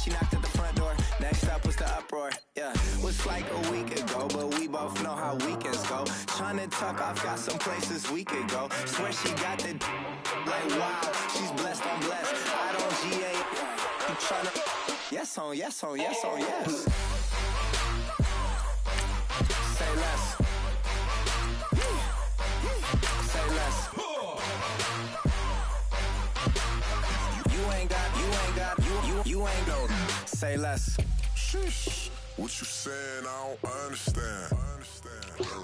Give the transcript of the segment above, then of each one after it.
she knocked at the front door. Next up was the uproar. Yeah, was like a week ago, but we both know how weekends go. Tryna tuck off, got some places we could go. Swear she got the like wow, she's blessed on blessed. I don't GA. You tryna yes on yes on yes on yes. Say less. Say less. You ain't go. Say less. Sheesh. What you saying? I don't understand.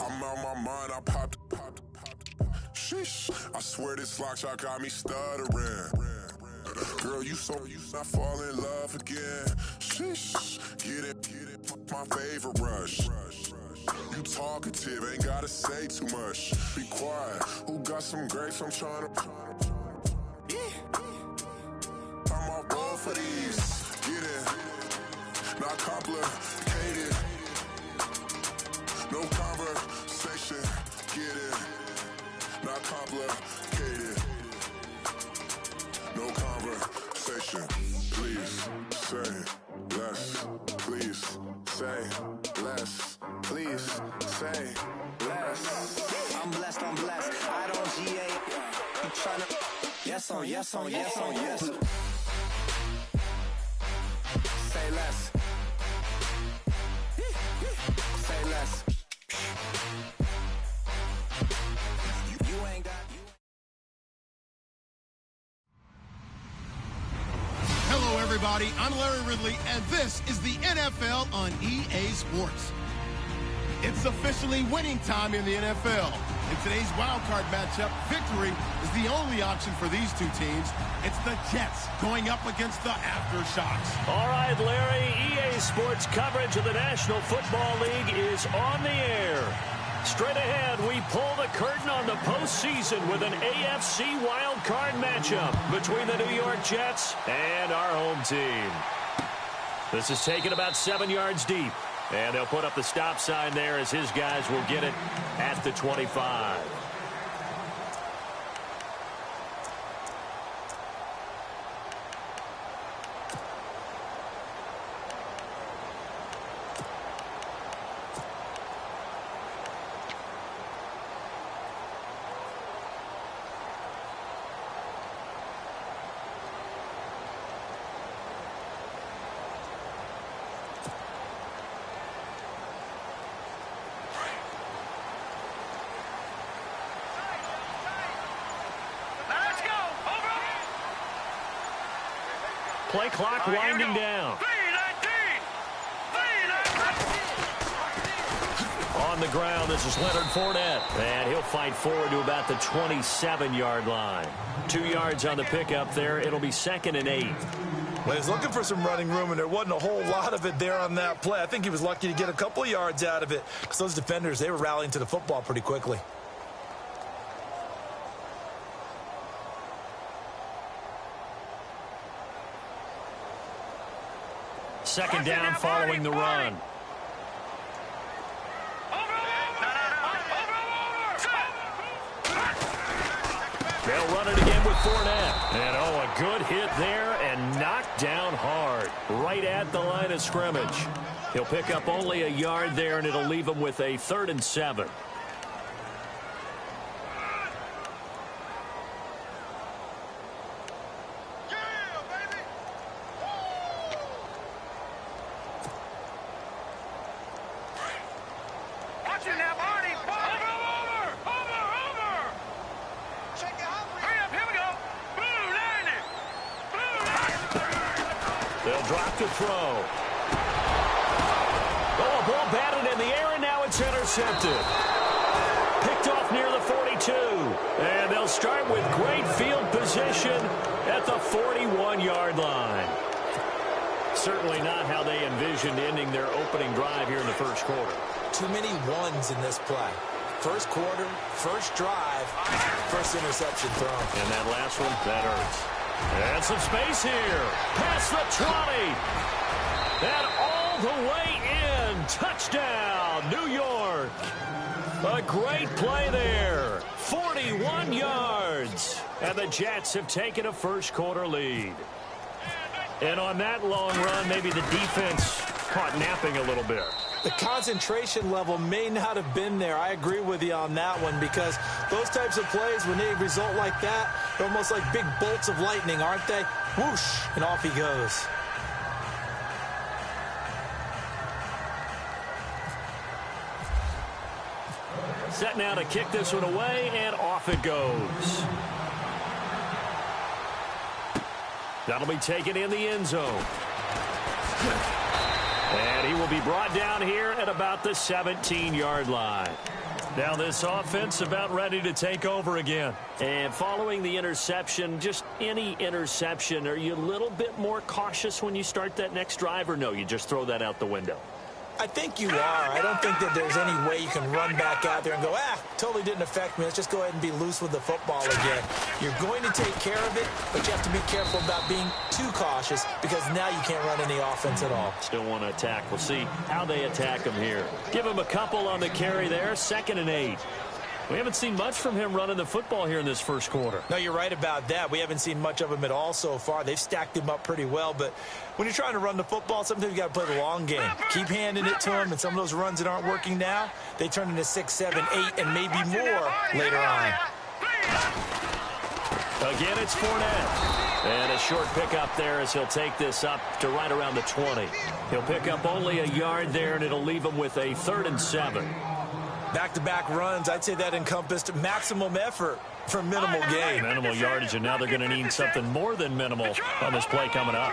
I'm out my mind. I popped. Sheesh. I swear this lock shot got me stuttering. Girl, you not fall in love again. Sheesh. Get it. My favorite rush. You talkative, ain't gotta say too much. Be quiet. Who got some grapes? I'm trying to. I'm all roll for these. Get it. Not complicated. No conversation. Get it. Not complicated. No conversation. Please say less. Please say less. Please say less. I'm blessed, I'm blessed. I don't GA. You tryna yes on yes on yes on yes. Say less. Say less. You ain't got you. Hello, everybody. I'm Larry Ridley, and this is the NFL on EA Sports. It's officially winning time in the NFL. In today's wildcard matchup, victory is the only option for these two teams. It's the Jets going up against the Aftershocks. All right, Larry, EA Sports coverage of the National Football League is on the air. Straight ahead, we pull the curtain on the postseason with an AFC wildcard matchup between the New York Jets and our home team. This is taken about 7 yards deep. And they'll put up the stop sign there as his guys will get it at the 25. Play clock winding down. On the ground, this is Leonard Fournette. And he'll fight forward to about the 27-yard line. 2 yards on the pickup there. It'll be 2nd and 8. Well, he's looking for some running room, and there wasn't a whole lot of it there on that play. I think he was lucky to get a couple of yards out of it because those defenders, they were rallying to the football pretty quickly. Second down following the run. They'll run it again with Fournette. And, oh, a good hit there and knocked down hard right at the line of scrimmage. He'll pick up only a yard there, and it'll leave him with a 3rd and 7. They'll drop to throw. Oh, a ball batted in the air, and now it's intercepted. Picked off near the 42. And they'll start with great field position at the 41-yard line. Certainly not how they envisioned ending their opening drive here in the first quarter. Too many ones in this play. First quarter, first drive, first interception thrown. And that last one, that hurts. And some space here. Past the 20. And all the way in. Touchdown, New York. A great play there. 41 yards. And the Jets have taken a first quarter lead. And on that long run, maybe the defense caught napping a little bit. The concentration level may not have been there. I agree with you on that one, because those types of plays, when they result like that, they're almost like big bolts of lightning, aren't they? Whoosh, and off he goes. Set now to kick this one away, and off it goes. That'll be taken in the end zone. And he will be brought down here at about the 17-yard line. Now this offense about ready to take over again. And following the interception, just any interception, are you a little bit more cautious when you start that next drive, or no, you just throw that out the window? I think you are. I don't think that there's any way you can run back out there and go, totally didn't affect me. Let's just go ahead and be loose with the football again. You're going to take care of it, but you have to be careful about being too cautious, because now you can't run any offense at all. Still want to attack. We'll see how they attack him here. Give him a couple on the carry there. 2nd and 8. We haven't seen much from him running the football here in this first quarter. No, you're right about that. We haven't seen much of him at all so far. They've stacked him up pretty well, but when you're trying to run the football, sometimes you got to play the long game. Keep handing it to him, and some of those runs that aren't working now, they turn into 6, 7, 8, and maybe more later on. Again, it's Fournette. And a short pickup there as he'll take this up to right around the 20. He'll pick up only a yard there, and it'll leave him with a 3rd and 7. Back-to-back runs, I'd say that encompassed maximum effort for minimal gain. Minimal yardage, and now they're going to need something more than minimal on this play coming up.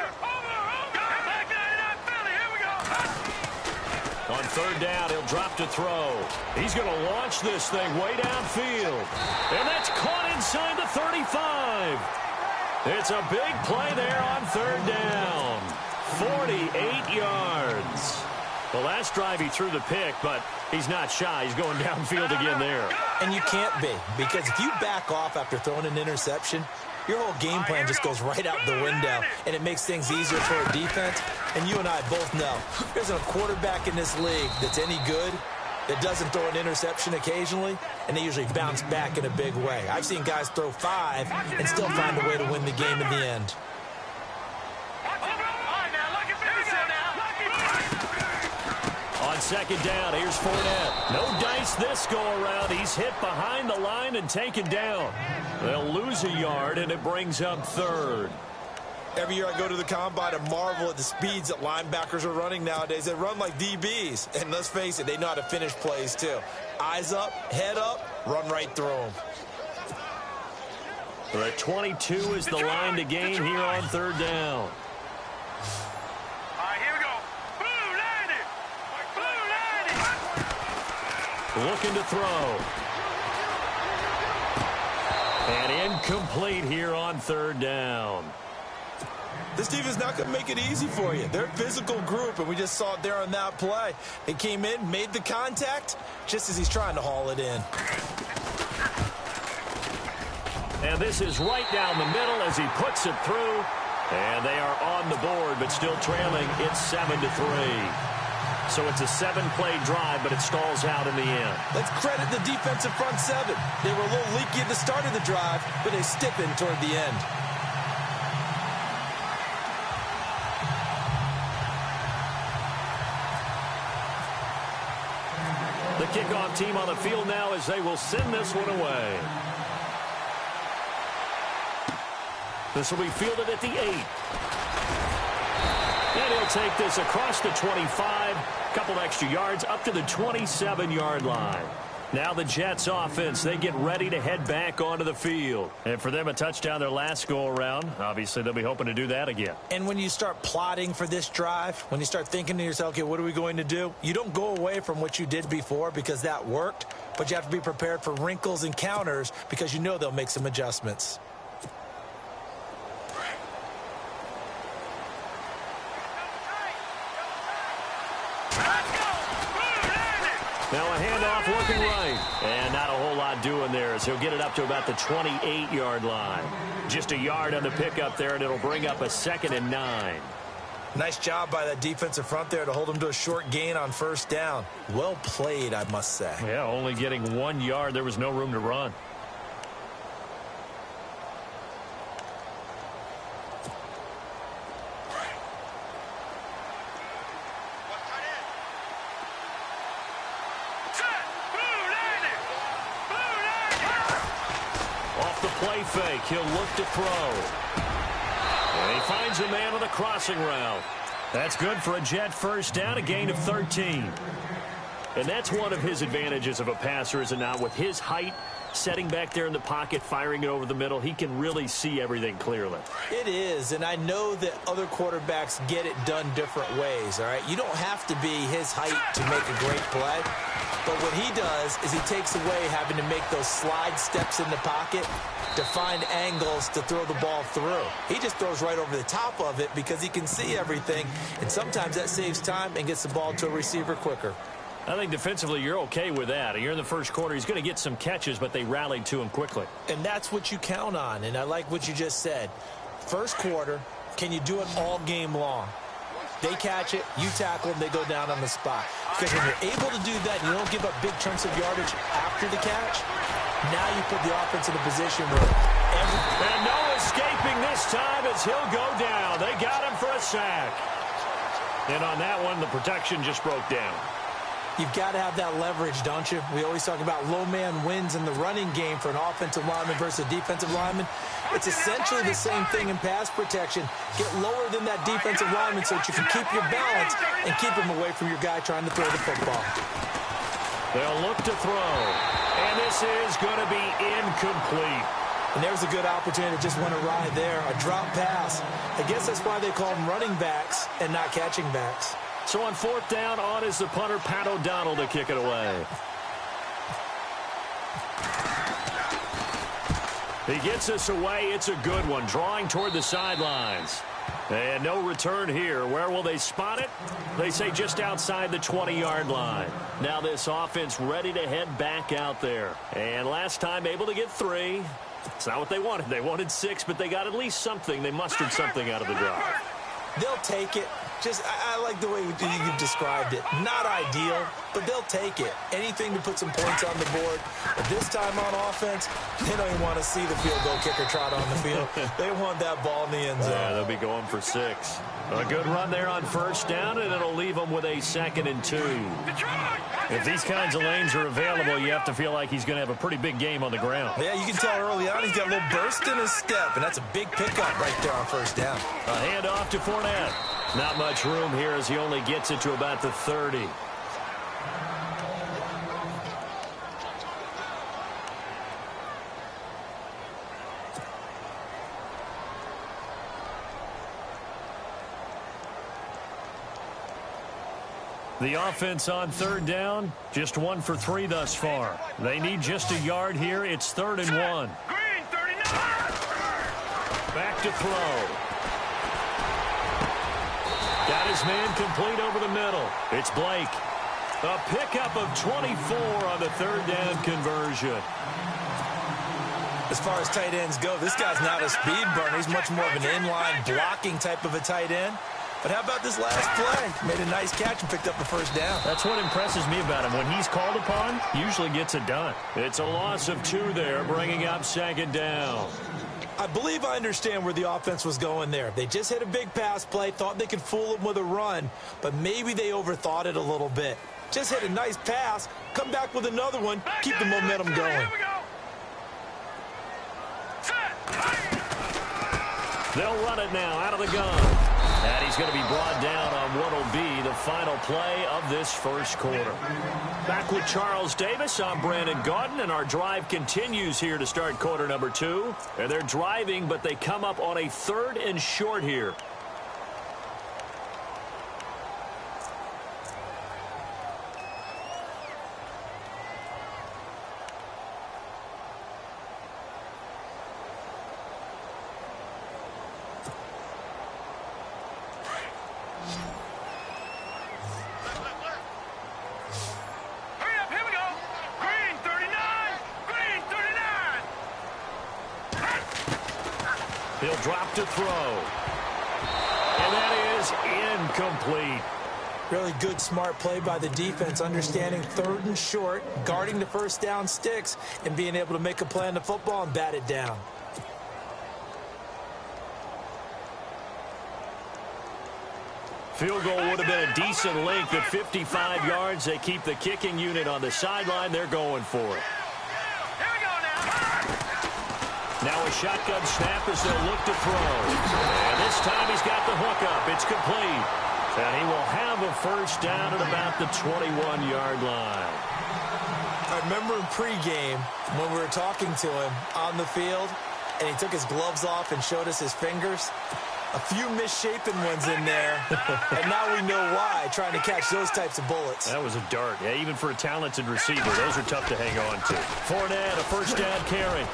On 3rd down, he'll drop to throw. He's going to launch this thing way downfield. And that's caught inside the 35. It's a big play there on 3rd down. 48 yards. The last drive he threw the pick, but he's not shy. He's going downfield again there. And you can't be, because if you back off after throwing an interception, your whole game plan just goes right out the window, and it makes things easier for a defense. And you and I both know there's a quarterback in this league that's any good that doesn't throw an interception occasionally, and they usually bounce back in a big way. I've seen guys throw 5 and still find a way to win the game in the end. On 2nd down, here's Fournette. No dice this go-around. He's hit behind the line and taken down. They'll lose a yard, and it brings up 3rd. Every year I go to the combine and marvel at the speeds that linebackers are running nowadays. They run like DBs. And let's face it, they know how to finish plays too. Eyes up, head up, run right through them. They're at 22 is the line to gain here on 3rd down. Looking to throw. And incomplete here on 3rd down. This team is not going to make it easy for you. They're a physical group, and we just saw it there on that play. They came in, made the contact, just as he's trying to haul it in. And this is right down the middle as he puts it through. And they are on the board, but still trailing. It's 7-3. So it's a 7-play drive, but it stalls out in the end. Let's credit the defensive front 7. They were a little leaky at the start of the drive, but they stiffened toward the end. The kickoff team on the field now as they will send this one away. This will be fielded at the 8. And he'll take this across the 25, couple extra yards up to the 27-yard line. Now the Jets offense, they get ready to head back onto the field. And for them, a touchdown their last go-around. Obviously, they'll be hoping to do that again. And when you start plotting for this drive, when you start thinking to yourself, okay, what are we going to do? You don't go away from what you did before because that worked, but you have to be prepared for wrinkles and counters because you know they'll make some adjustments. Now a handoff looking right. And not a whole lot doing there as he'll get it up to about the 28-yard line. Just a yard on the pickup there, and it'll bring up a 2nd and 9. Nice job by that defensive front there to hold him to a short gain on 1st down. Well played, I must say. Yeah, only getting 1 yard. There was no room to run. fake. He'll look to throw. And he finds a man on the crossing route. That's good for a Jet first down, a gain of 13. And that's one of his advantages of a passer, is it not? With his height, setting back there in the pocket, firing it over the middle, he can really see everything clearly. It is, and I know that other quarterbacks get it done different ways, all right? You don't have to be his height to make a great play, but what he does is he takes away having to make those slide steps in the pocket to find angles to throw the ball through. He just throws right over the top of it because he can see everything, and sometimes that saves time and gets the ball to a receiver quicker. I think defensively you're okay with that. You're in the first quarter. He's going to get some catches, but they rallied to him quickly. And that's what you count on, and I like what you just said. First quarter, can you do it all game long? They catch it, you tackle them, they go down on the spot. Because when you're able to do that, and you don't give up big chunks of yardage after the catch, now you put the offense in a position where And no escaping this time as he'll go down. They got him for a sack. And on that one, the protection just broke down. You've got to have that leverage, don't you? We always talk about low man wins in the running game for an offensive lineman versus a defensive lineman. It's essentially the same thing in pass protection. Get lower than that defensive lineman so that you can keep your balance and keep him away from your guy trying to throw the football. They'll look to throw. And this is going to be incomplete. And there's a good opportunity that just went awry there. A drop pass. I guess that's why they call them running backs and not catching backs. So on fourth down, on is the punter, Pat O'Donnell, to kick it away. He gets us away. It's a good one, drawing toward the sidelines. And no return here. Where will they spot it? They say just outside the 20-yard line. Now this offense ready to head back out there. And last time able to get 3. It's not what they wanted. They wanted 6, but they got at least something. They mustered something out of the drive. They'll take it. I like the way you've described it. Not ideal, but they'll take it. Anything to put some points on the board. But this time on offense, they don't even want to see the field goal kicker trot on the field. They want that ball in the end zone. Yeah, they'll be going for 6. A good run there on first down, and it'll leave them with a 2nd and 2. If these kinds of lanes are available, you have to feel like he's going to have a pretty big game on the ground. Yeah, you can tell early on he's got a little burst in his step, and that's a big pickup right there on first down. A handoff to Fournette. Not much room here as he only gets it to about the 30. The offense on third down, just 1 for 3 thus far. They need just a yard here. It's 3rd and 1. Green, 39. Back to throw. Got his man complete over the middle. It's Blake. A pickup of 24 on the 3rd down conversion. As far as tight ends go, this guy's not a speed burner. He's much more of an inline blocking type of a tight end. But how about this last play? Made a nice catch and picked up a first down. That's what impresses me about him. When he's called upon, usually gets it done. It's a loss of 2 there, bringing up 2nd down. I believe I understand where the offense was going there. They just hit a big pass play, thought they could fool him with a run, but maybe they overthought it a little bit. Just hit a nice pass, come back with another one, keep the momentum going. They'll run it now out of the gun. And he's going to be brought down on what will be the final play of this first quarter. Back with Charles Davis, I'm Brandon Gaudin, and our drive continues here to start quarter number 2. And they're driving, but they come up on a 3rd and short here. He'll drop to throw. And that is incomplete. Really good, smart play by the defense, understanding 3rd and short, guarding the first down sticks, and being able to make a play on the football and bat it down. Field goal would have been a decent length at 55 yards. They keep the kicking unit on the sideline. They're going for it. Now a shotgun snap as they'll look to throw. And this time he's got the hook up. It's complete. And he will have a first down at about the 21-yard line. I remember in pregame when we were talking to him on the field, and he took his gloves off and showed us his fingers. A few misshapen ones in there, and now we know why, trying to catch those types of bullets. That was a dart. Yeah, even for a talented receiver, those are tough to hang on to. Fournette, a first down carry.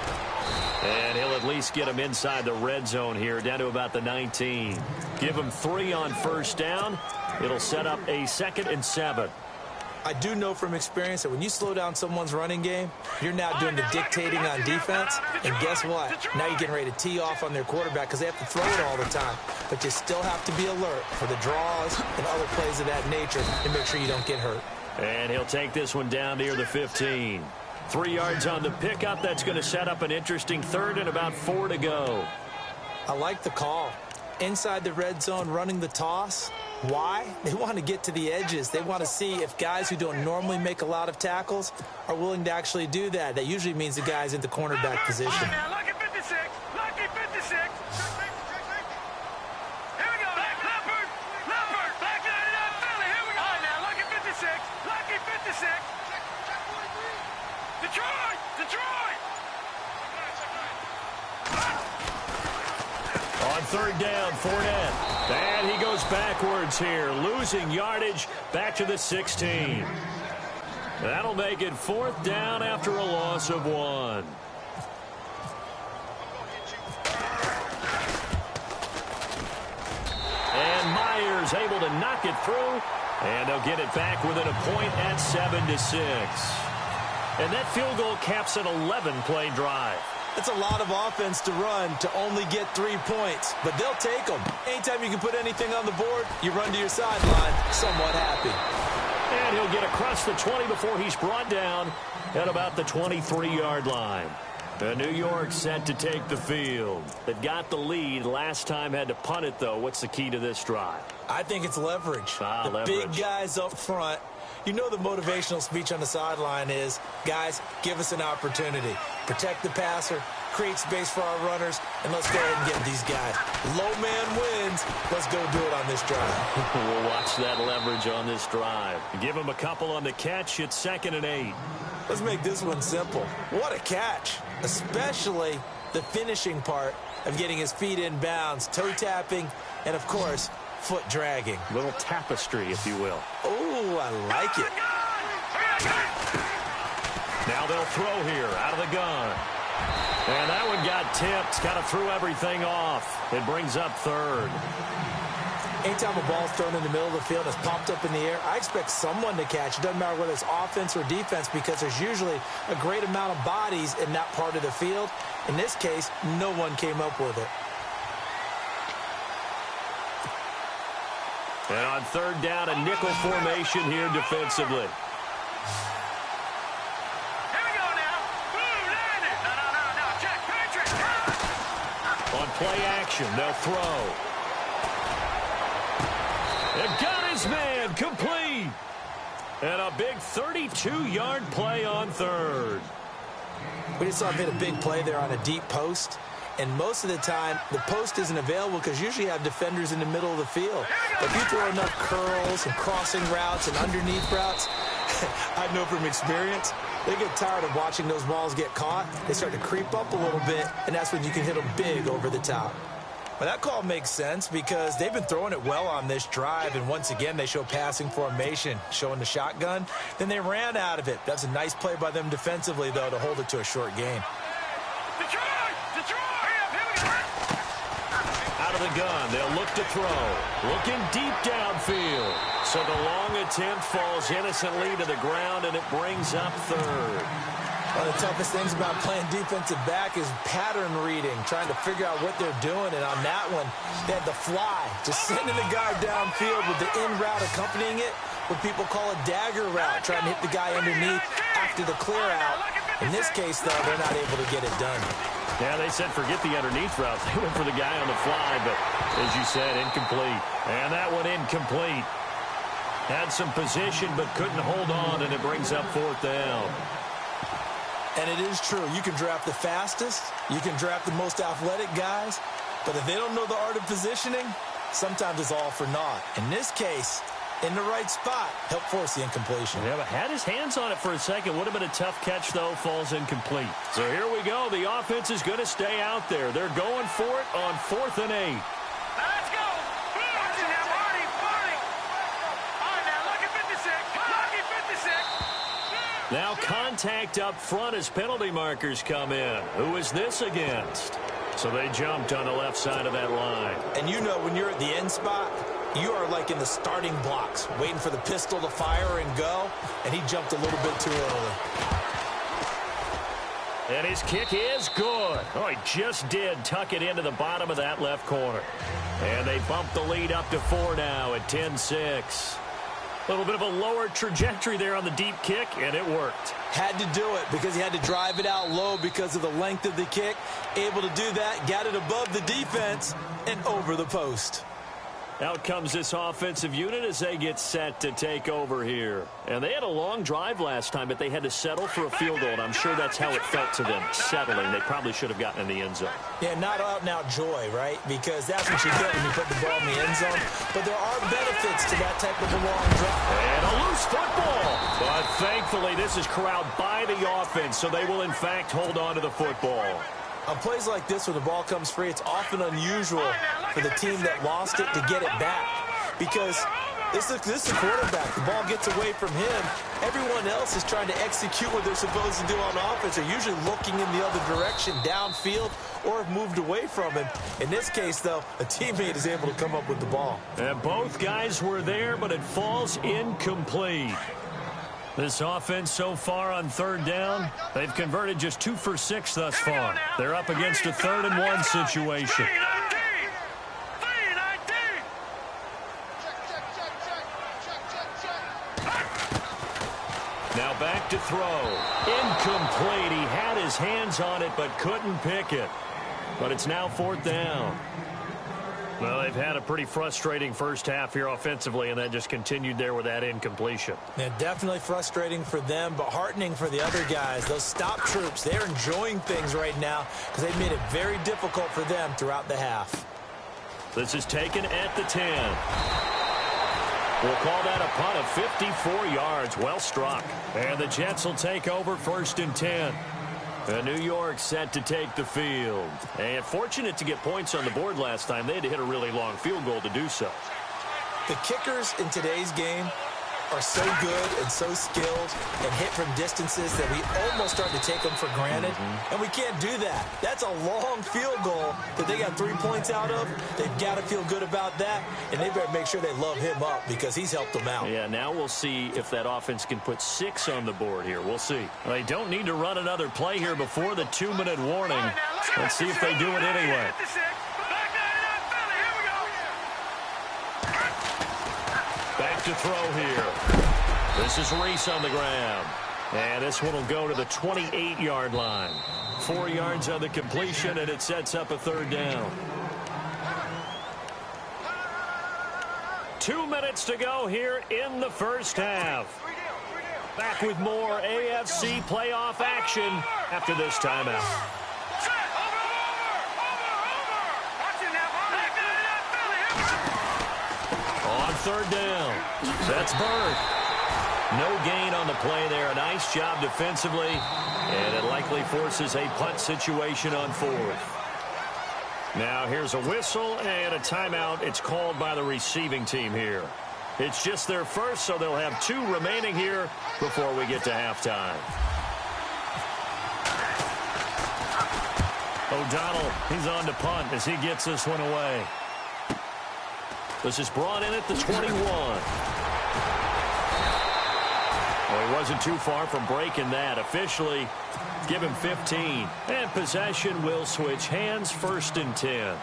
And he'll at least get him inside the red zone here, down to about the 19. Give him 3 on first down. It'll set up a 2nd and 7. I do know from experience that when you slow down someone's running game, you're now doing the dictating on defense. And guess what? Now you're getting ready to tee off on their quarterback because they have to throw it all the time. But you still have to be alert for the draws and other plays of that nature to make sure you don't get hurt. And he'll take this one down near the 15. 3 yards on the pickup. That's going to set up an interesting 3rd and about 4 to go. I like the call. Inside the red zone, running the toss. Why? They want to get to the edges. They want to see if guys who don't normally make a lot of tackles are willing to actually do that. That usually means the guy's in the cornerback position. Lucky 56. Lucky 56. Here we go. Leopard. Back to Philly. Here we go. All right, now. Lucky 56. Lucky 56. Detroit. On 3rd down, Fournette. And he goes backwards here, losing yardage back to the 16. That'll make it 4th down after a loss of 1. And Myers able to knock it through. And they'll get it back within a point at 7-6. And that field goal caps an 11-play drive. It's a lot of offense to run to only get 3 points, but they'll take them. Anytime you can put anything on the board, you run to your sideline somewhat happy. And he'll get across the 20 before he's brought down at about the 23-yard line. New York set to take the field. They've got the lead. Last time had to punt it, though. What's the key to this drive? I think it's leverage. The big guys up front. You know the motivational speech on the sideline is, guys, give us an opportunity. Protect the passer, create space for our runners, and let's go ahead and get these guys. Low man wins. Let's go do it on this drive. We'll watch that leverage on this drive. Give him a couple on the catch. It's 2nd and 8. Let's make this one simple. What a catch, especially the finishing part of getting his feet in bounds, toe tapping, and, of course, foot dragging. Little tapestry, if you will. Oh, I like it. Now they'll throw here out of the gun. And that one got tipped. Kind of threw everything off. It brings up 3rd. Anytime a ball's thrown in the middle of the field and it's popped up in the air, I expect someone to catch. It doesn't matter whether it's offense or defense because there's usually a great amount of bodies in that part of the field. In this case, no one came up with it. And on 3rd down, a nickel formation here defensively. Here we go now. Boom, landed. No. Check, Patrick. On play action, they'll throw. They've got his man complete. And a big 32-yard play on 3rd. We just saw him hit a big play there on a deep post. And most of the time, the post isn't available because usually you have defenders in the middle of the field. But if you throw enough curls and crossing routes and underneath routes, I know from experience, they get tired of watching those balls get caught. They start to creep up a little bit, and that's when you can hit them big over the top. But that call makes sense because they've been throwing it well on this drive, and once again, they show passing formation, showing the shotgun. Then they ran out of it. That's a nice play by them defensively, though, to hold it to a short game. Detroit! Out of the gun, they'll look to throw. Looking deep downfield. So the long attempt falls innocently to the ground, and it brings up 3rd. One of the toughest things about playing defensive back is pattern reading, trying to figure out what they're doing. And on that one, they had the fly, just sending the guy downfield with the in route accompanying it, what people call a dagger route, trying to hit the guy underneath after the clear out. In this case, though, they're not able to get it done. Yeah, they said forget the underneath route. They went for the guy on the fly, but as you said, incomplete. And that one incomplete. Had some position, but couldn't hold on, and it brings up 4th down. And it is true. You can draft the fastest. You can draft the most athletic guys. But if they don't know the art of positioning, sometimes it's all for naught. In this case, in the right spot, helped force the incompletion. Yeah, but had his hands on it for a second. Would have been a tough catch, though. Falls incomplete. So here we go. The offense is going to stay out there. They're going for it on 4th and 8. Now let's go. Watch it now, Marty. All right, now, lucky 56. Lucky 56. Now contact up front as penalty markers come in. Who is this against? So they jumped on the left side of that line. And you know when you're at the end spot, you are like in the starting blocks, waiting for the pistol to fire and go, and he jumped a little bit too early. And his kick is good. Oh, he just did tuck it into the bottom of that left corner. And they bump the lead up to 4 now at 10-6. A little bit of a lower trajectory there on the deep kick, and it worked. Had to do it because he had to drive it out low because of the length of the kick. Able to do that, got it above the defense, and over the post. Out comes this offensive unit as they get set to take over here. And they had a long drive last time, but they had to settle for a field goal, and I'm sure that's how it felt to them, settling. They probably should have gotten in the end zone. Yeah, not out-and-out joy, right? Because that's what you get when you put the ball in the end zone. But there are benefits to that type of a long drive. And a loose football. But thankfully, this is corralled by the offense, so they will, in fact, hold on to the football. On plays like this where the ball comes free, it's often unusual for the team that lost it to get it back. Because this is the quarterback. The ball gets away from him. Everyone else is trying to execute what they're supposed to do on offense. They're usually looking in the other direction, downfield, or have moved away from him. In this case, though, a teammate is able to come up with the ball. And both guys were there, but it falls incomplete. This offense so far on 3rd down, they've converted just 2 for 6 thus far. They're up against a 3rd and 1 situation. Now back to throw. Incomplete. He had his hands on it but couldn't pick it. But it's now 4th down. Well, they've had a pretty frustrating first half here offensively, and that just continued there with that incompletion. Yeah, definitely frustrating for them, but heartening for the other guys. Those stop troops, they're enjoying things right now because they've made it very difficult for them throughout the half. This is taken at the 10. We'll call that a punt of 54 yards. Well struck. And the Jets will take over 1st and 10. New York set to take the field. And fortunate to get points on the board last time. They had to hit a really long field goal to do so. The kickers in today's game are so good and so skilled and hit from distances that we almost start to take them for granted. And we can't do that. That's a long field goal that they got 3 points out of. They've got to feel good about that, and they better make sure they love him up because he's helped them out. Yeah, now we'll see if that offense can put 6 on the board here. We'll see. They don't need to run another play here before the 2-minute warning. Let's see if they do it anyway. Back to throw here. This is Reese on the ground. And this one will go to the 28-yard line. 4 yards on the completion, and it sets up a 3rd down. 2 minutes to go here in the first half. Back with more AFC playoff action after this timeout. On 3rd down, that's Bird. No gain on the play there. A nice job defensively, and it likely forces a punt situation on 4th. Now here's a whistle and a timeout. It's called by the receiving team here. It's just their first, so they'll have 2 remaining here before we get to halftime. O'Donnell, he's on to punt as he gets this one away. This is brought in at the 21. Well, he wasn't too far from breaking that. Officially, give him 15. And possession will switch hands, 1st and 10.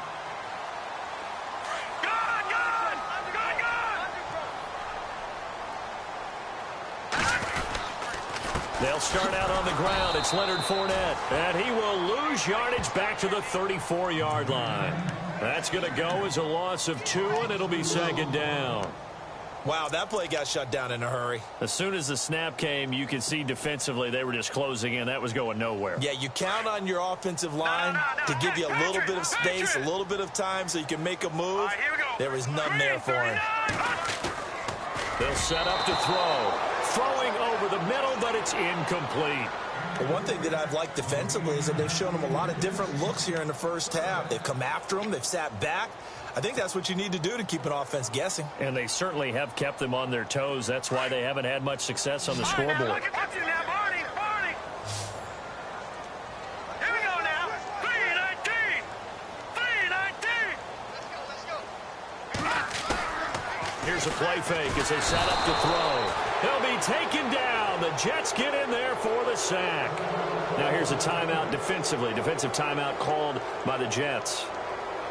They'll start out on the ground. It's Leonard Fournette. And he will lose yardage back to the 34-yard line. That's going to go as a loss of 2, and it'll be 2nd down. Wow, that play got shut down in a hurry. As soon as the snap came, you could see defensively they were just closing in. That was going nowhere. Yeah, you count on your offensive line to give you a little bit of space, a little bit of time so you can make a move. There was none there for him. They'll set up to throw. Throwing over the middle, but it's incomplete. But one thing that I've liked defensively is that they've shown him a lot of different looks here in the first half. They've come after him. They've sat back. I think that's what you need to do to keep an offense guessing. And they certainly have kept them on their toes. That's why they haven't had much success on the scoreboard. Here we go now. 3-19. 3-19. Here's a play fake as they set up to throw. They'll be taken down. The Jets get in there for the sack. Now here's a timeout defensively. Defensive timeout called by the Jets.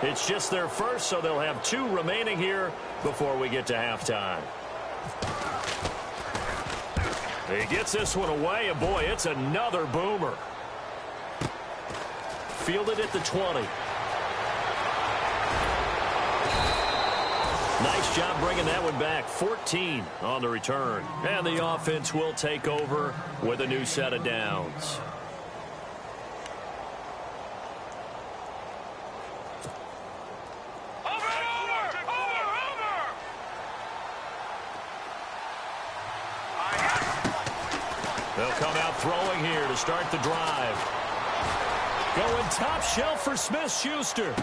It's just their first, so they'll have 2 remaining here before we get to halftime. He gets this one away, and boy, it's another boomer. Fielded at the 20. Nice job bringing that one back. 14 on the return. And the offense will take over with a new set of downs. They'll come out throwing here to start the drive. Going top shelf for Smith-Schuster.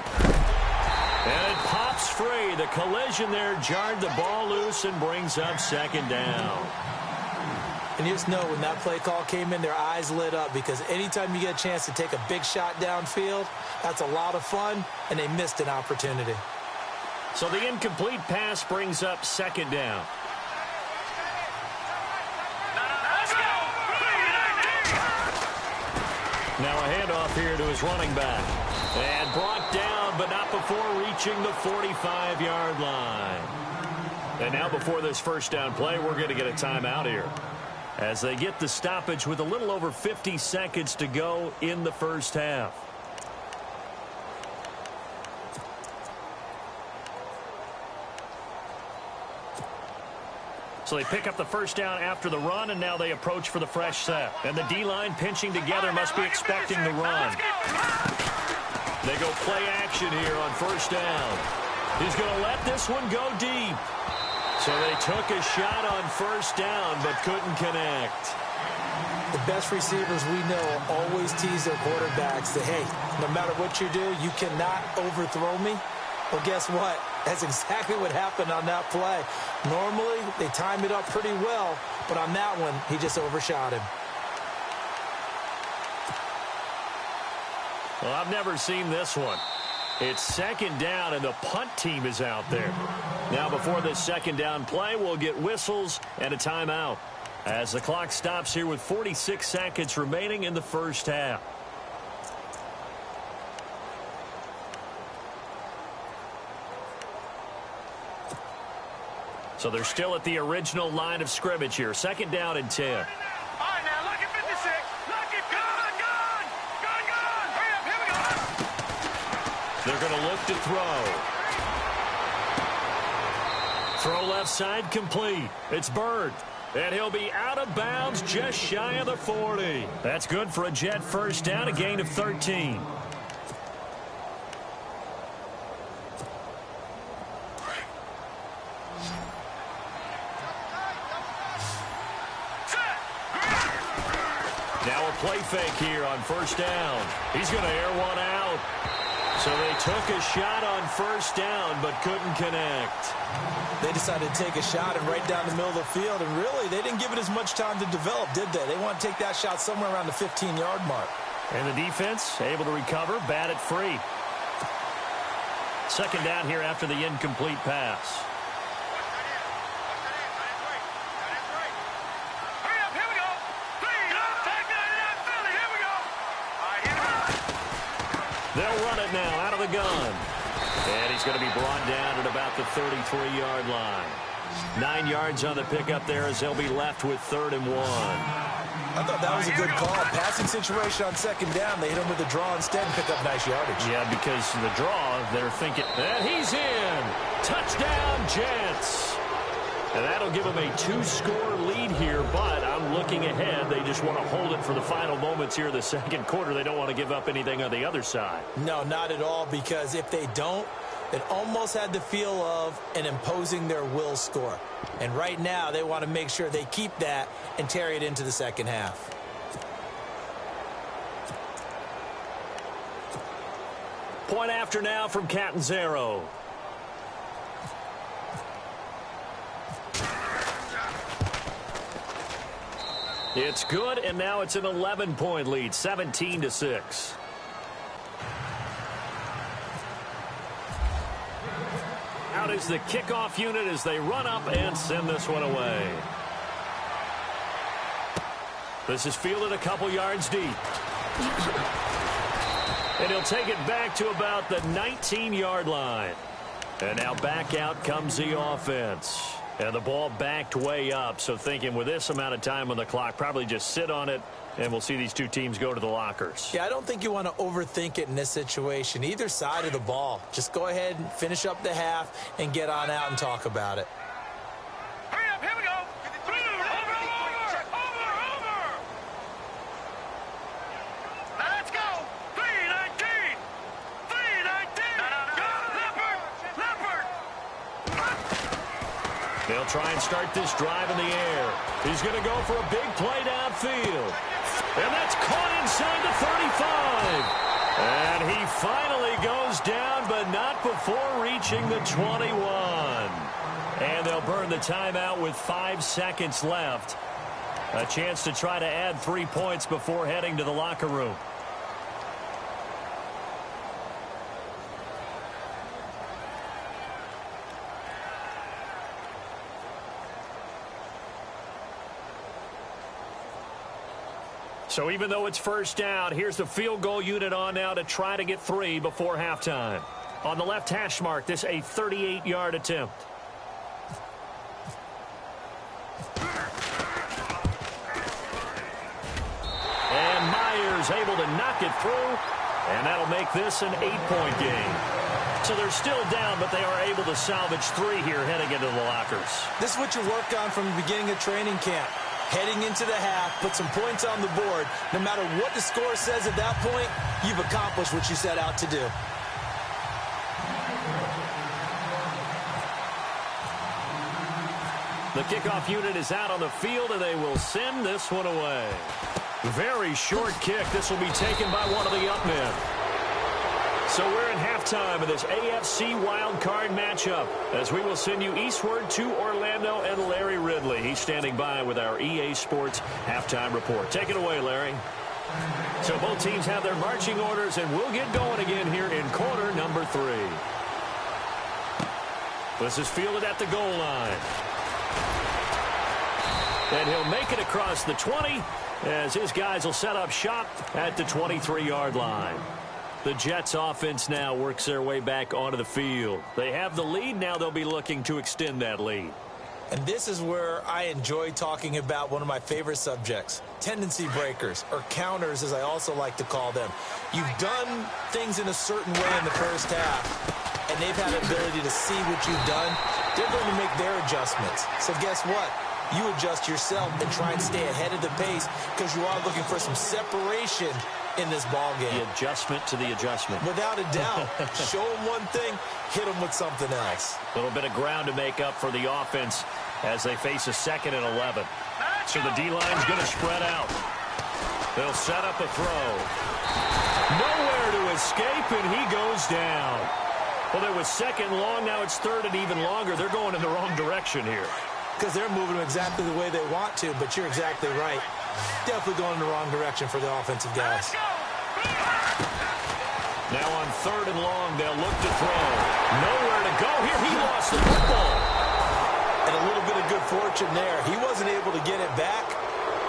And it pops free. The collision there jarred the ball loose and brings up second down. And you just know when that play call came in, their eyes lit up because anytime you get a chance to take a big shot downfield, that's a lot of fun, and they missed an opportunity. So the incomplete pass brings up second down. Now a handoff here to his running back. And brought down, but not before reaching the 45-yard line. And now before this first down play, we're going to get a timeout here. As they get the stoppage with a little over 50 seconds to go in the first half. So they pick up the first down after the run, and now they approach for the fresh set. And the D-line pinching together must be expecting the run. They go play action here on first down. He's going to let this one go deep. So they took a shot on first down, but couldn't connect. The best receivers we know always tease their quarterbacks that, hey, no matter what you do, you cannot overthrow me. Well, guess what? That's exactly what happened on that play. Normally, they time it up pretty well, but on that one, he just overshot him. Well, I've never seen this one. It's second down, and the punt team is out there. Now, before this second down play, we'll get whistles and a timeout as the clock stops here with 46 seconds remaining in the first half. So they're still at the original line of scrimmage here. Second down and 10. All right, now, lucky 56. Lucky, gone. Hurry up, here we go. They're going to look to throw. Throw left side complete. It's Bird. And he'll be out of bounds just shy of the 40. That's good for a Jet first down, a gain of 13. Now a play fake here on first down. He's going to air one out. So they took a shot on first down but couldn't connect. They decided to take a shot and right down the middle of the field, and really, they didn't give it as much time to develop, did they? They want to take that shot somewhere around the 15-yard mark. And the defense able to recover, bat it free. Second down here after the incomplete pass. They'll run it now out of the gun. And he's going to be brought down at about the 33-yard line. 9 yards on the pickup there as they'll be left with 3rd and 1. I thought that was a good call. Passing situation on second down. They hit him with the draw instead and pick up nice yardage. Yeah, because the draw, they're thinking, and he's in. Touchdown, Jets. And that'll give them a 2-score lead here, but I'm looking ahead. They just want to hold it for the final moments here in the second quarter. They don't want to give up anything on the other side. No, not at all, because if they don't, it almost had the feel of an imposing their will score. And right now, they want to make sure they keep that and carry it into the second half. Point after now from Catanzaro. It's good, and now it's an 11-point lead, 17-6. Out is the kickoff unit as they run up and send this one away. This is fielded a couple yards deep. And he'll take it back to about the 19-yard line. And now back out comes the offense. And the ball backed way up, so thinking with this amount of time on the clock, probably just sit on it, and we'll see these two teams go to the lockers. Yeah, I don't think you want to overthink it in this situation. Either side of the ball. Just go ahead and finish up the half and get on out and talk about it. Hurry up, here we go. Over. Now let's go. 319. 319. Leopard. They'll try and start this drive in the air. He's going to go for a big play downfield. And that's caught inside the 35. And he finally goes down, but not before reaching the 21. And they'll burn the timeout with 5 seconds left. A chance to try to add 3 points before heading to the locker room. So even though it's first down, here's the field goal unit on now to try to get 3 before halftime. On the left hash mark, this a 38-yard attempt. And Myers able to knock it through, and that'll make this an 8-point game. So they're still down, but they are able to salvage 3 here heading into the lockers. This is what you work on from the beginning of training camp. Heading into the half, put some points on the board. No matter what the score says at that point, you've accomplished what you set out to do. The kickoff unit is out on the field, and they will send this one away. Very short kick. This will be taken by one of the up men. So we're in halftime of this AFC wildcard matchup as we will send you eastward to Orlando and Larry Ridley. He's standing by with our EA Sports halftime report. Take it away, Larry. So both teams have their marching orders, and we'll get going again here in quarter number 3. This is fielded at the goal line. And he'll make it across the 20 as his guys will set up shop at the 23-yard line. The Jets offense now works their way back onto the field. They have the lead. Now they'll be looking to extend that lead. And this is where I enjoy talking about one of my favorite subjects, tendency breakers, or counters as I also like to call them. You've done things in a certain way in the first half, and they've had the ability to see what you've done. They're going to make their adjustments. So guess what? You adjust yourself and try and stay ahead of the pace because you are looking for some separation in this ball game. The adjustment to the adjustment. Without a doubt. Show them one thing, hit them with something else. A little bit of ground to make up for the offense as they face a 2nd and 11. So the D-line's going to spread out. They'll set up a throw. Nowhere to escape, and he goes down. Well, it was 2nd long. Now it's 3rd and even longer. They're going in the wrong direction here. Because they're moving exactly the way they want to, but you're exactly right. Definitely going in the wrong direction for the offensive guys. Now on 3rd and long, they'll look to throw. Nowhere to go here. He lost the football. And a little bit of good fortune there. He wasn't able to get it back,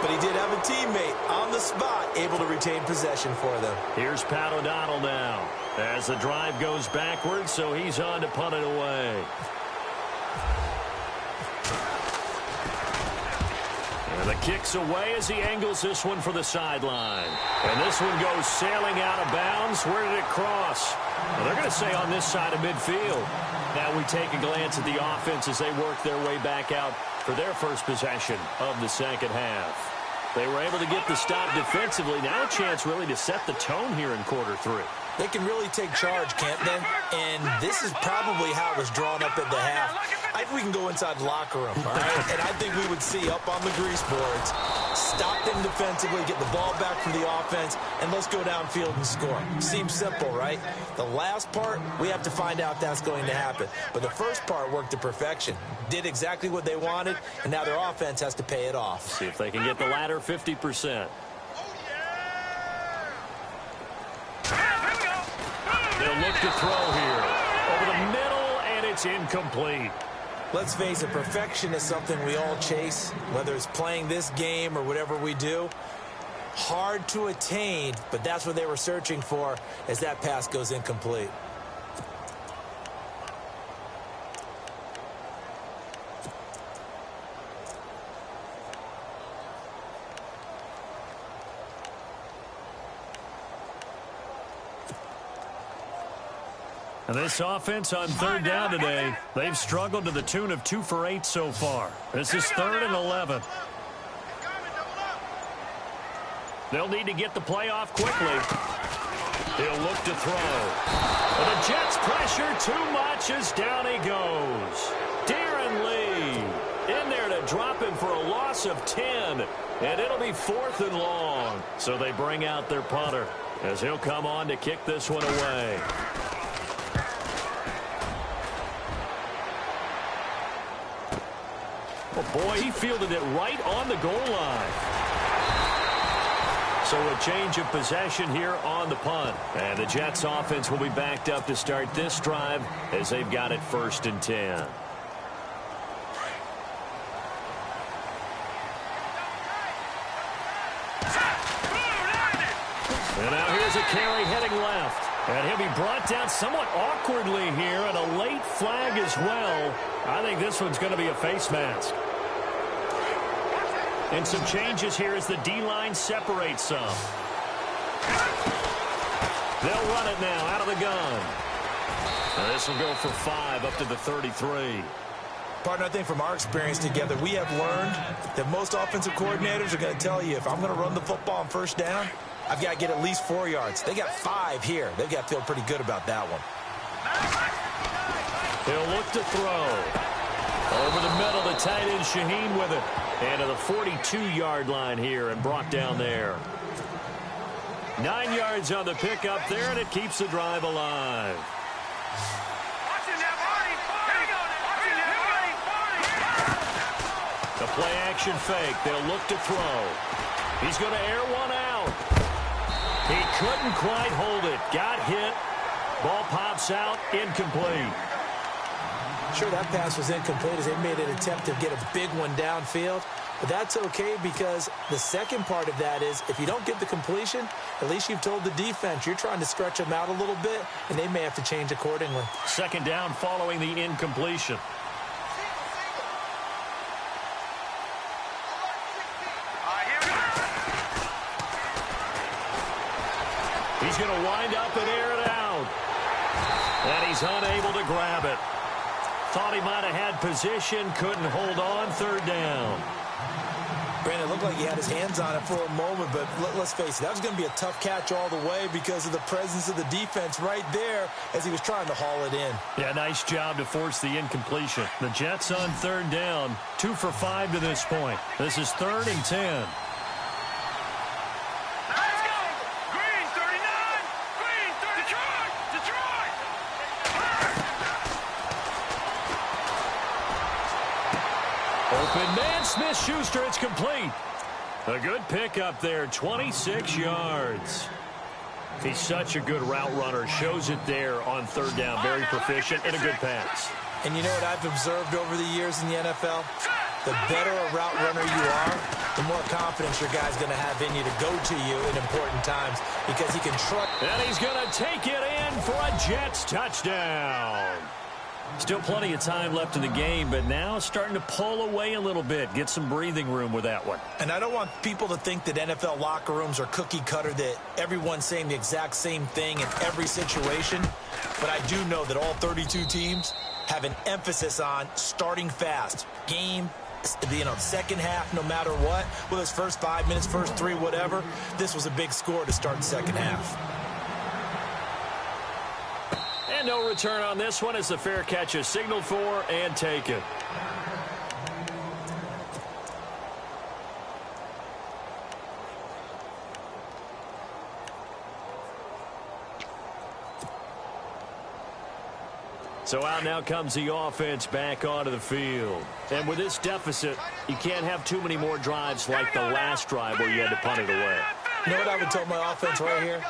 but he did have a teammate on the spot able to retain possession for them. Here's Pat O'Donnell now as the drive goes backwards, so he's on to punt it away. And the kick's away as he angles this one for the sideline. And this one goes sailing out of bounds. Where did it cross? Well, they're going to say on this side of midfield. Now we take a glance at the offense as they work their way back out for their first possession of the second half. They were able to get the stop defensively. Now a chance really to set the tone here in quarter 3. They can really take charge, can't they? And this is probably how it was drawn up at the half. I think we can go inside the locker room, all right? And I think we would see up on the grease boards, stop them defensively, get the ball back for the offense, and let's go downfield and score. Seems simple, right? The last part, we have to find out that's going to happen. But the first part worked to perfection. Did exactly what they wanted, and now their offense has to pay it off. See if they can get the latter 50%. They'll look to throw here. Over the middle, and it's incomplete. Let's face it, perfection is something we all chase, whether it's playing this game or whatever we do. Hard to attain, but that's what they were searching for as that pass goes incomplete. And this offense on third down today, they've struggled to the tune of 2 for 8 so far. This is 3rd and 11. They'll need to get the play off quickly. He'll look to throw. But the Jets pressure too much as down he goes. Darren Lee in there to drop him for a loss of 10. And it'll be 4th and long. So they bring out their punter as he'll come on to kick this one away. Oh, boy, he fielded it right on the goal line. So a change of possession here on the punt. And the Jets offense will be backed up to start this drive as they've got it 1st and 10. And now here's a carry heading left. And he'll be brought down somewhat awkwardly here, and a late flag as well. I think this one's going to be a face mask. And some changes here as the D-line separates some. They'll run it now out of the gun. And this will go for 5 up to the 33. Partner, I think from our experience together, we have learned that most offensive coordinators are going to tell you, if I'm going to run the football on 1st down, I've got to get at least 4 yards. They got 5 here. They've got to feel pretty good about that one. He'll look to throw. Over the middle, the tight end Shaheen with it. And to the 42-yard line here and brought down there. 9 yards on the pickup there, and it keeps the drive alive. The play action fake. They'll look to throw. He's going to air one out. He couldn't quite hold it. Got hit. Ball pops out. Incomplete. Sure, that pass was incomplete as they made an attempt to get a big one downfield. But that's okay because the second part of that is if you don't get the completion, at least you've told the defense you're trying to stretch them out a little bit, and they may have to change accordingly. 2nd down following the incompletion. He's going to wind up and air it out. And he's unable to grab it. Thought he might have had position, couldn't hold on. 3rd down. Brandon, it looked like he had his hands on it for a moment, but let's face it, that was going to be a tough catch all the way because of the presence of the defense right there as he was trying to haul it in. Yeah, nice job to force the incompletion. The Jets on 3rd down, 2 for 5 to this point. This is 3rd and 10. Open man, Smith-Schuster, it's complete. A good pickup there, 26 yards. He's such a good route runner. Shows it there on 3rd down. Very proficient and a good pass. And you know what I've observed over the years in the NFL? The better a route runner you are, the more confidence your guy's going to have in you to go to you in important times because he can trust. And he's going to take it in for a Jets touchdown. Still plenty of time left in the game, but now it's starting to pull away a little bit. Get some breathing room with that one. And I don't want people to think that NFL locker rooms are cookie cutter, that everyone's saying the exact same thing in every situation. But I do know that all 32 teams have an emphasis on starting fast. Game, second half, no matter what. Whether it's first 5 minutes, first 3, whatever. This was a big score to start the second half. And no return on this one as the fair catch is signaled for and taken. So out now comes the offense back onto the field. And with this deficit, you can't have too many more drives like the last drive where you had to punt it away. You know what I would tell my offense right here?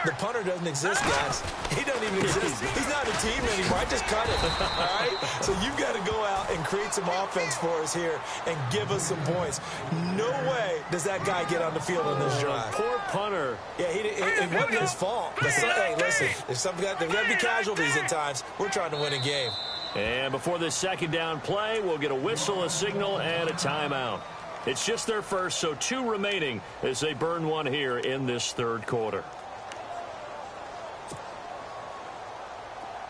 The punter doesn't exist, guys. He doesn't even exist. He's not a team anymore. I just cut him, all right? So you've got to go out and create some offense for us here and give us some points. No way does that guy get on the field on this drive. Poor punter. Yeah, it wasn't his fault. But hey, listen, there's got to be casualties at times. We're trying to win a game. And before this second down play, we'll get a whistle, a signal, and a timeout. It's just their first, so 2 remaining as they burn one here in this third quarter.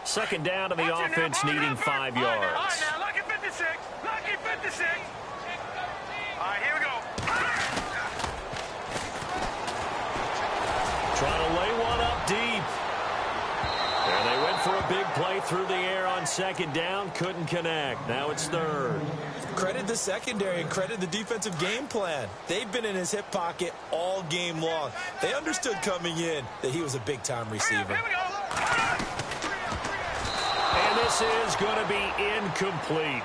Second down to the offense, needing 5 yards. All right, now, lucky 56. Lucky 56. All right, here we go. Trying to lay one up deep. And they went for a big play through the air on second down. Couldn't connect. Now it's third. Credit the secondary and credit the defensive game plan. They've been in his hip pocket all game long. They understood coming in that he was a big-time receiver. Here we go. And this is going to be incomplete.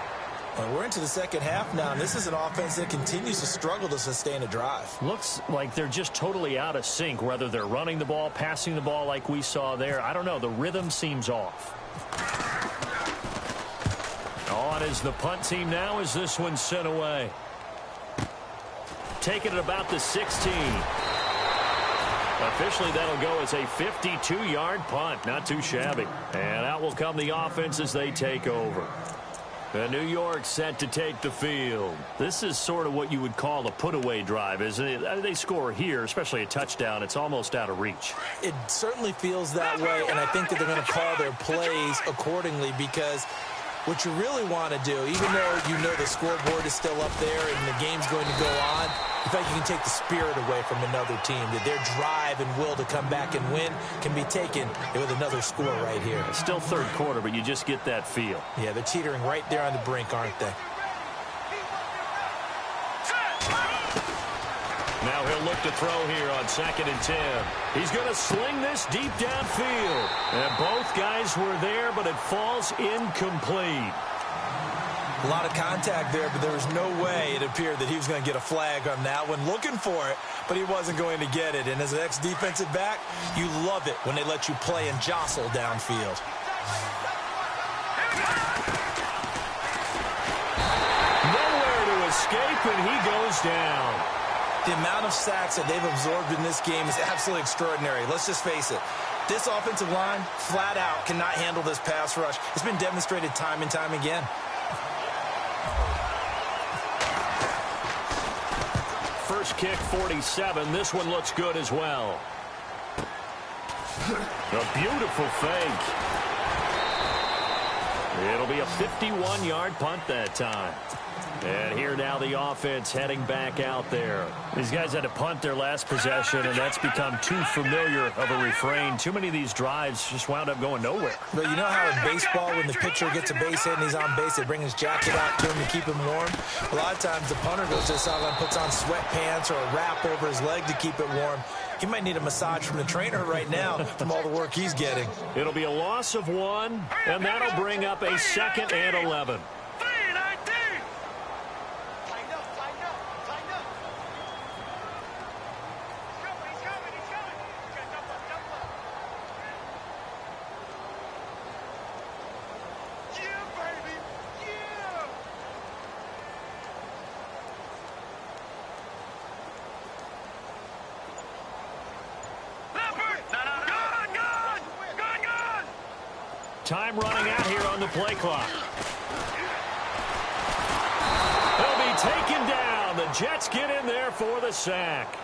Well, we're into the second half now, and this is an offense that continues to struggle to sustain a drive. Looks like they're just totally out of sync, whether they're running the ball, passing the ball like we saw there. I don't know. The rhythm seems off. On is the punt team now as this one's sent away. Taking it about the 16. Officially, that'll go as a 52-yard punt. Not too shabby. And out will come the offense as they take over. And New York set to take the field. This is sort of what you would call a put-away drive, isn't it? They score here, especially a touchdown. It's almost out of reach. It certainly feels that way, and I think that they're going to call their plays accordingly because what you really want to do, even though you know the scoreboard is still up there and the game's going to go on, in fact, you can take the spirit away from another team, that their drive and will to come back and win can be taken with another score right here. It's still third quarter, but you just get that feel. Yeah, they're teetering right there on the brink, aren't they? Now he'll look to throw here on 2nd and 10. He's going to sling this deep downfield. And both guys were there, but it falls incomplete. A lot of contact there, but there was no way it appeared that he was going to get a flag on that one. Looking for it, but he wasn't going to get it. And as an ex-defensive back, you love it when they let you play and jostle downfield. Nowhere to escape, and he goes down. The amount of sacks that they've absorbed in this game is absolutely extraordinary. Let's just face it. This offensive line, flat out, cannot handle this pass rush. It's been demonstrated time and time again. First kick, 47. This one looks good as well. A beautiful fake. It'll be a 51-yard punt that time. And here now the offense heading back out there. These guys had to punt their last possession, and that's become too familiar of a refrain. Too many of these drives just wound up going nowhere. But you know how in baseball, when the pitcher gets a base hit and he's on base, they bring his jacket out to him to keep him warm? A lot of times the punter goes to the sideline, puts on sweatpants or a wrap over his leg to keep it warm. He might need a massage from the trainer right now from all the work he's getting. It'll be a loss of 1, and that'll bring up a 2nd and 11. Time running out here on the play clock. He'll be taken down. The Jets get in there for the sack.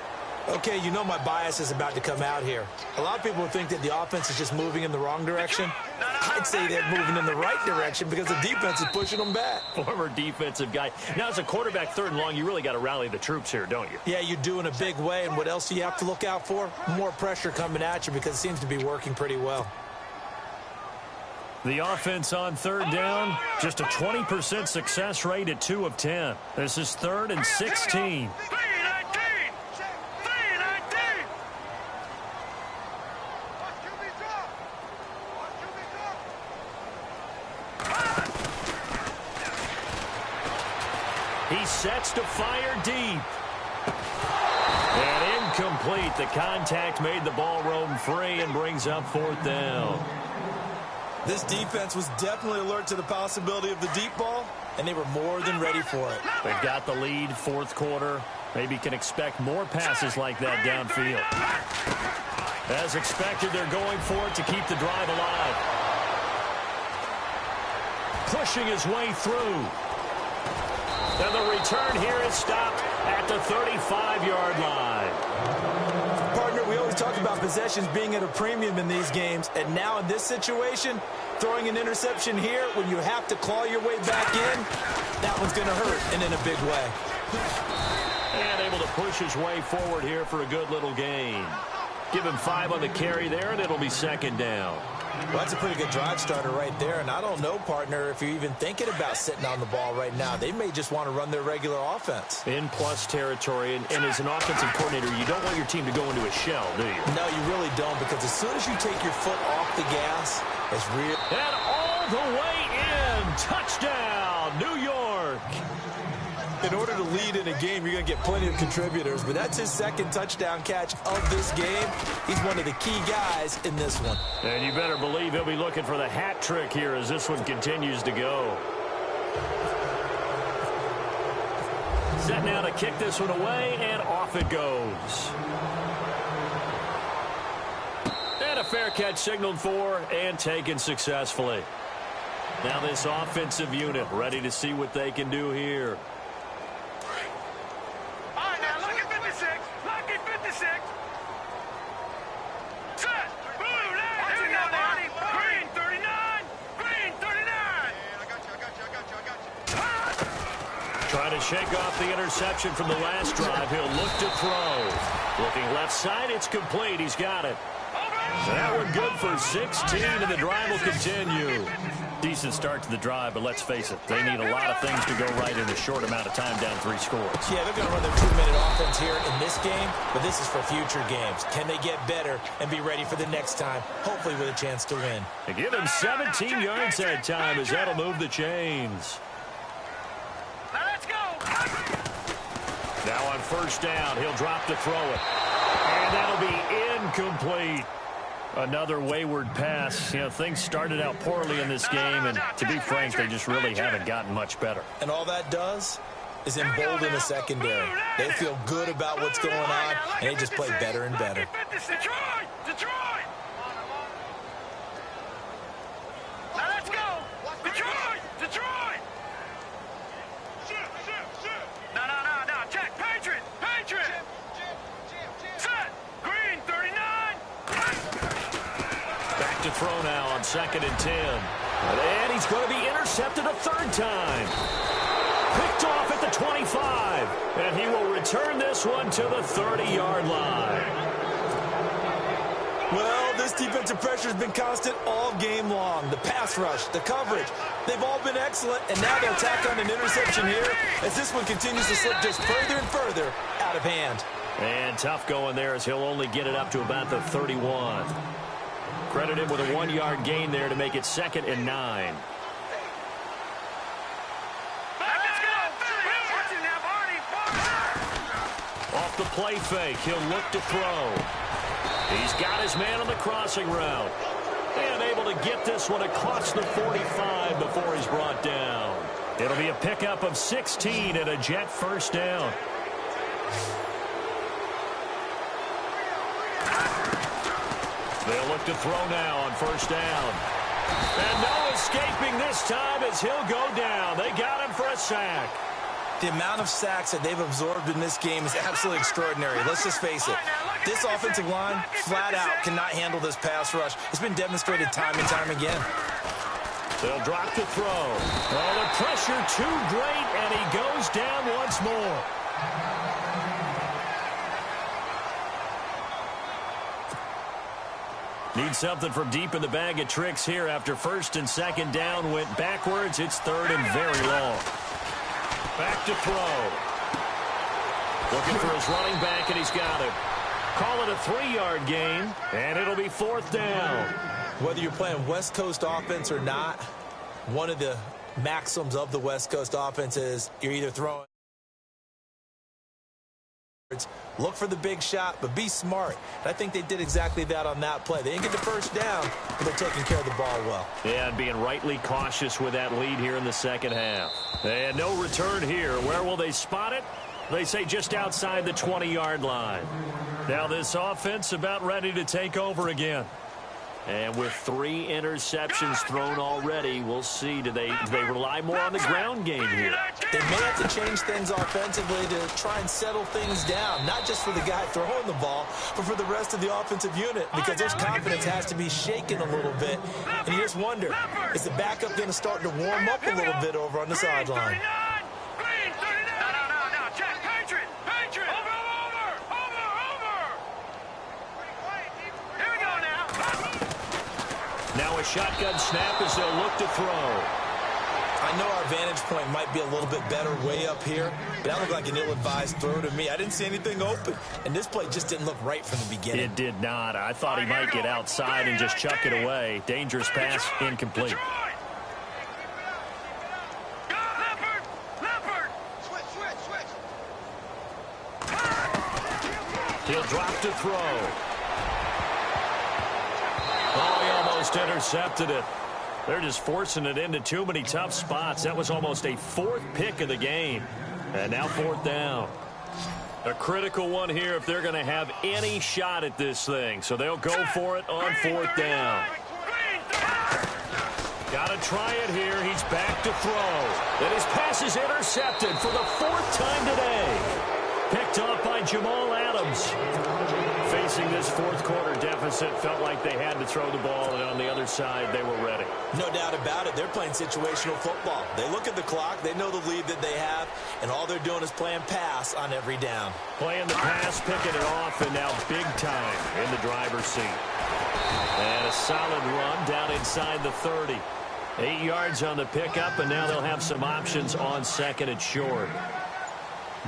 Okay, you know my bias is about to come out here. A lot of people think that the offense is just moving in the wrong direction. I'd say they're moving in the right direction because the defense is pushing them back. Former defensive guy. Now, as a quarterback, 3rd and long, you really got to rally the troops here, don't you? Yeah, you do in a big way. And what else do you have to look out for? More pressure coming at you because it seems to be working pretty well. The offense on 3rd down, just a 20% success rate at 2 of 10. This is 3rd and 16. He sets to fire deep. And incomplete. The contact made the ball roam free and brings up 4th down. This defense was definitely alert to the possibility of the deep ball, and they were more than ready for it. They've got the lead, 4th quarter. Maybe can expect more passes like that downfield. As expected, they're going for it to keep the drive alive. Pushing his way through. And the return here is stopped at the 35-yard line. Partner, we always talk about possessions being at a premium in these games, and now in this situation, throwing an interception here when you have to claw your way back in, that one's going to hurt, and in a big way. And able to push his way forward here for a good little gain. Give him 5 on the carry there, and it'll be 2nd down. Well, that's a pretty good drive starter right there, and I don't know, partner, if you're even thinking about sitting on the ball right now. They may just want to run their regular offense. In plus territory, and as an offensive coordinator, you don't want your team to go into a shell, do you? No, you really don't, because as soon as you take your foot off the gas, it's real. And all the way in. Touchdown, New York. In order to lead in a game, you're going to get plenty of contributors, but that's his 2nd touchdown catch of this game. He's one of the key guys in this one. And you better believe he'll be looking for the hat trick here as this one continues to go. Set now to kick this one away, and off it goes. And a fair catch signaled for and taken successfully. Now this offensive unit ready to see what they can do here. Trying to shake off the interception from the last drive. He'll look to throw. Looking left side, it's complete. He's got it. So that one good for 16, and the drive will continue. Decent start to the drive, but let's face it, they need a lot of things to go right in a short amount of time, down 3 scores. Yeah, they're going to run their 2-minute offense here in this game, but this is for future games. Can they get better and be ready for the next time, hopefully with a chance to win? They give him 17 yards that time, as that'll move the chains. Now on 1st down, he'll drop to throw it. And that'll be incomplete. Another wayward pass. You know, things started out poorly in this game, and to be frank, they just really haven't gotten much better. And all that does is embolden the secondary. They feel good about what's going on, and they just play better and better. Detroit! Now let's go! Detroit! No, check! Patriot! Set! Green, 39! Back to throw now on 2nd and 10. And he's going to be intercepted a 3rd time. Picked off at the 25. And he will return this one to the 30-yard line. Well, this defensive pressure has been constant all game long. The pass rush, the coverage, they've all been excellent, and now they'll tack on an interception here as this one continues to slip just further and further out of hand. And tough going there as he'll only get it up to about the 31. Credit him with a 1-yard gain there to make it 2nd and 9. Off the play fake, he'll look to throw. He's got his man on the crossing route. And able to get this one across the 45 before he's brought down. It'll be a pickup of 16 and a Jet 1st down. They'll look to throw now on 1st down. And no escaping this time as he'll go down. They got him for a sack. The amount of sacks that they've absorbed in this game is absolutely extraordinary. Let's just face it. This offensive line, flat out, cannot handle this pass rush. It's been demonstrated time and time again. They'll drop the throw. Oh, the pressure too great, and he goes down once more. Need something from deep in the bag of tricks here after first and second down went backwards. It's third and very long. Back to throw. Looking for his running back, and he's got it. Call it a 3-yard gain, and it'll be fourth down. Whether you're playing West Coast offense or not, one of the maxims of the West Coast offense is you're either throwing. Look for the big shot, but be smart. And I think they did exactly that on that play. They didn't get the first down, but they're taking care of the ball well. Yeah, and being rightly cautious with that lead here in the second half. And no return here. Where will they spot it? They say just outside the 20-yard line. Now this offense about ready to take over again. And with 3 interceptions thrown already, we'll see. Do they rely more on the ground game here? They may have to change things offensively to try and settle things down, not just for the guy throwing the ball, but for the rest of the offensive unit, because their confidence has to be shaken a little bit. And you just wonder, is the backup going to start to warm up a little bit over on the sideline? Now a shotgun snap as they'll look to throw. I know our vantage point might be a little bit better way up here, but that looked like an ill-advised throw to me. I didn't see anything open, and this play just didn't look right from the beginning. It did not. I thought he might get outside and just chuck it away. Dangerous pass, incomplete. He'll drop to throw. Oh, he almost intercepted it. They're just forcing it into too many tough spots. That was almost a 4th pick of the game. And now 4th down. A critical one here if they're going to have any shot at this thing. So they'll go for it on 4th down. Got to try it here. He's back to throw. And his pass is intercepted for the 4th time today. Picked off by Jamal Adams. Facing this 4th quarter deficit, felt like they had to throw the ball, and on the other side, they were ready. No doubt about it. They're playing situational football. They look at the clock, they know the lead that they have, and all they're doing is playing pass on every down. Playing the pass, picking it off, and now big time in the driver's seat. And a solid run down inside the 30. 8 yards on the pickup, and now they'll have some options on 2nd and short.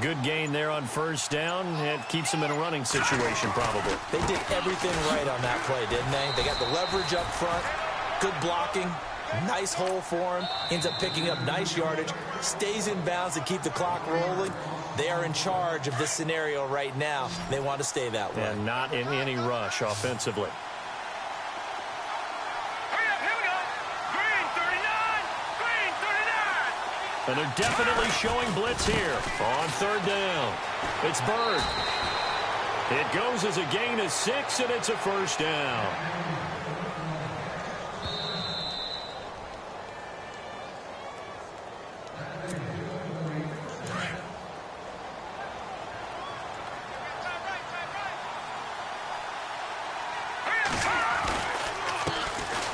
Good gain there on 1st down. It keeps them in a running situation, probably. They did everything right on that play, didn't they? They got the leverage up front, good blocking, nice hole for him, ends up picking up nice yardage, stays in bounds to keep the clock rolling. They are in charge of this scenario right now. They want to stay that way. And not in any rush offensively. And they're definitely showing blitz here on 3rd down. It's Bird. It goes as a gain of 6, and it's a 1st down.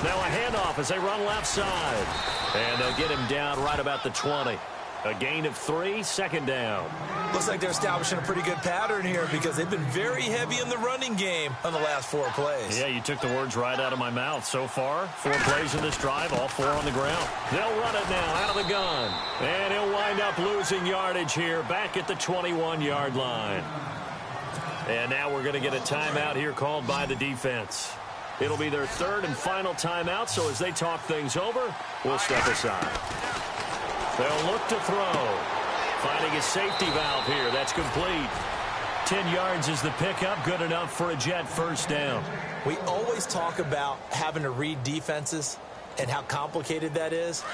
Now a handoff as they run left side. And they'll get him down right about the 20. A gain of 3, 2nd down. Looks like they're establishing a pretty good pattern here because they've been very heavy in the running game on the last 4 plays. Yeah, you took the words right out of my mouth. So far, 4 plays in this drive, all 4 on the ground. They'll run it now out of the gun. And he'll wind up losing yardage here back at the 21-yard line. And now we're going to get a timeout here called by the defense. It'll be their 3rd and final timeout, so as they talk things over, we'll step aside. They'll look to throw. Finding a safety valve here. That's complete. 10 yards is the pickup. Good enough for a Jet 1st down. We always talk about having to read defenses and how complicated that is.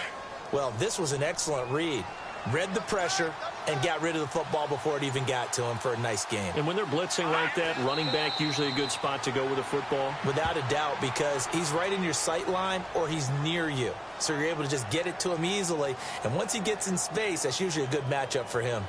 Well, this was an excellent read. Read the pressure, and got rid of the football before it even got to him for a nice game. And when they're blitzing like that, running back usually a good spot to go with the football? Without a doubt, because he's right in your sight line or he's near you. So you're able to just get it to him easily. And once he gets in space, that's usually a good matchup for him.